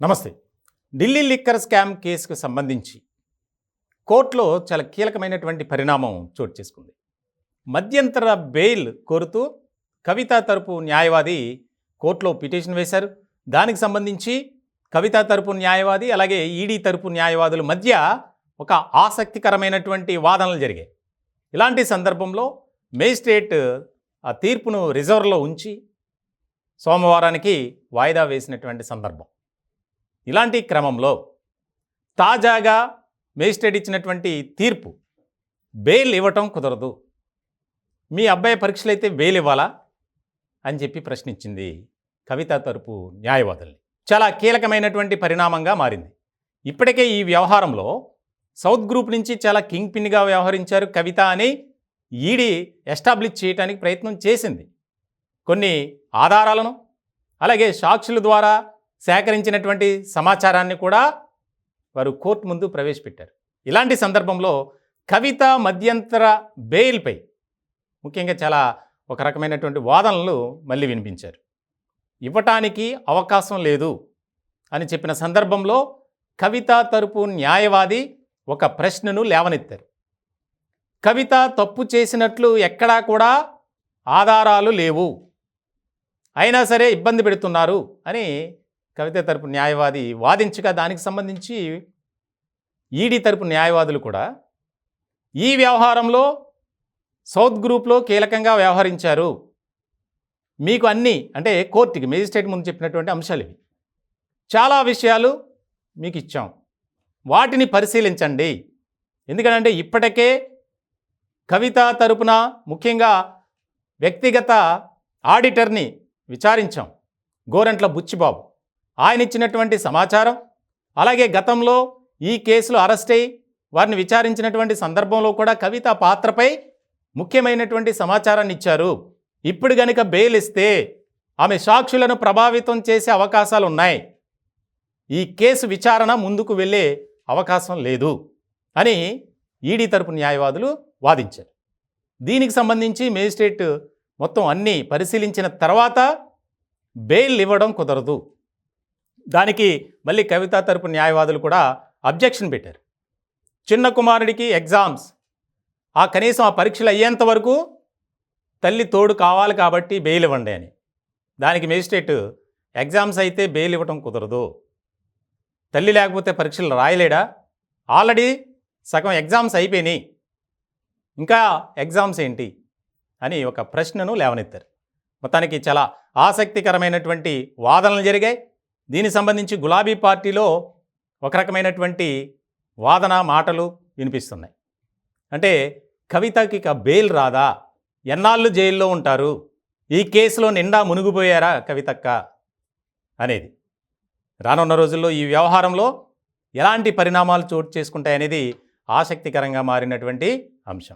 నమస్తే. Delhi liquor scam కేసుకు సంబంధించి కోర్టులో చాలా కీలకమైనటువంటి పరిణామం చోటు చేసుకుంది. మధ్యంతర బెయిల్ కోరుతూ కవిత తరపు న్యాయవాది కోర్టులో పిటిషన్ వేశారు. దానికి సంబంధించి కవిత తరపు న్యాయవాది అలాగే ఈడీ తరపు న్యాయవాదుల మధ్య ఒక ఆసక్తికరమైనటువంటి వాదనలు జరిగాయి. ఇలాంటి సందర్భంలో మేజిస్ట్రేట్ ఆ తీర్పును రిజర్వ్లో ఉంచి సోమవారానికి వాయిదా వేసినటువంటి సందర్భం. ఇలాంటి క్రమంలో తాజాగా మేజిస్ట్రేట్ ఇచ్చినటువంటి తీర్పు బెయిల్ ఇవ్వటం కుదరదు, మీ అబ్బాయి పరీక్షలు అయితే బెయిల్ ఇవ్వాలా అని చెప్పి ప్రశ్నించింది కవిత తరపు న్యాయవాదుల్ని. చాలా కీలకమైనటువంటి పరిణామంగా మారింది. ఇప్పటికే ఈ వ్యవహారంలో సౌత్ గ్రూప్ నుంచి చాలా కింగ్ పిన్గా వ్యవహరించారు కవిత అని ఈడీ ఎస్టాబ్లిష్ చేయడానికి ప్రయత్నం చేసింది. కొన్ని ఆధారాలను అలాగే సాక్షుల ద్వారా సేకరించినటువంటి సమాచారాన్ని కూడా వారు కోర్టు ముందు ప్రవేశపెట్టారు. ఇలాంటి సందర్భంలో కవిత మధ్యంతర బెయిల్పై ముఖ్యంగా చాలా ఒక రకమైనటువంటి వాదనలు మళ్ళీ వినిపించారు. ఇవ్వటానికి అవకాశం లేదు అని చెప్పిన సందర్భంలో కవిత తరపు న్యాయవాది ఒక ప్రశ్నను లేవనెత్తారు. కవిత తప్పు చేసినట్లు ఎక్కడా కూడా ఆధారాలు లేవు, అయినా సరే ఇబ్బంది పెడుతున్నారు అని కవిత తరపు న్యాయవాది వాదించగా దానికి సంబంధించి ఈడీ తరపు న్యాయవాదులు కూడా ఈ వ్యవహారంలో సౌత్ గ్రూప్లో కీలకంగా వ్యవహరించారు, మీకు అన్నీ అంటే కోర్టుకి మేజిస్ట్రేట్ ముందు చెప్పినటువంటి అంశాలు ఇవి, చాలా విషయాలు మీకు ఇచ్చాం, వాటిని పరిశీలించండి. ఎందుకంటే ఇప్పటికే కవిత తరపున ముఖ్యంగా వ్యక్తిగత ఆడిటర్ని విచారించాం, గోరంట్ల బుచ్చిబాబు. ఆయన ఇచ్చినటువంటి సమాచారం అలాగే గతంలో ఈ కేసులో అరెస్ట్ అయ్యి వారిని విచారించినటువంటి సందర్భంలో కూడా కవిత పాత్రపై ముఖ్యమైనటువంటి సమాచారాన్ని ఇచ్చారు. ఇప్పుడు గనుక బెయిల్ ఇస్తే ఆమె సాక్షులను ప్రభావితం చేసే అవకాశాలు ఉన్నాయి, ఈ కేసు విచారణ ముందుకు వెళ్ళే అవకాశం లేదు అని ఈడీ తరపు న్యాయవాదులు వాదించారు. దీనికి సంబంధించి మేజిస్ట్రేట్ మొత్తం అన్నీ పరిశీలించిన తర్వాత బెయిల్ ఇవ్వడం కుదరదు, దానికి మళ్ళీ కవిత తరపు న్యాయవాదులు కూడా అబ్జెక్షన్ పెట్టారు. చిన్న కుమారుడికి ఎగ్జామ్స్, ఆ కనీసం ఆ పరీక్షలు అయ్యేంత వరకు తల్లి తోడు కావాలి కాబట్టి బెయిల్ ఇవ్వండి అని. దానికి మేజిస్ట్రేట్ ఎగ్జామ్స్ అయితే బెయిల్ ఇవ్వడం కుదరదు, తల్లి లేకపోతే పరీక్షలు రాయలేడా, ఆల్రెడీ సగం ఎగ్జామ్స్ అయిపోయినాయి, ఇంకా ఎగ్జామ్స్ ఏంటి అని ఒక ప్రశ్నను లేవనెత్తారు. మొత్తానికి చాలా ఆసక్తికరమైనటువంటి వాదనలు జరిగాయి. దీనికి సంబంధించి గులాబీ పార్టీలో ఒక రకమైనటువంటి వాదన మాటలు వినిపిస్తున్నాయి. అంటే కవితకి ఇక బెయిల్ రాదా, ఎన్నాళ్ళు జైల్లో ఉంటారు, ఈ కేసులో నిండా మునిగిపోయారా కవితక్క అనేది. రానున్న రోజుల్లో ఈ వ్యవహారంలో ఎలాంటి పరిణామాలు చోటు చేసుకుంటాయనేది ఆసక్తికరంగా మారినటువంటి అంశం.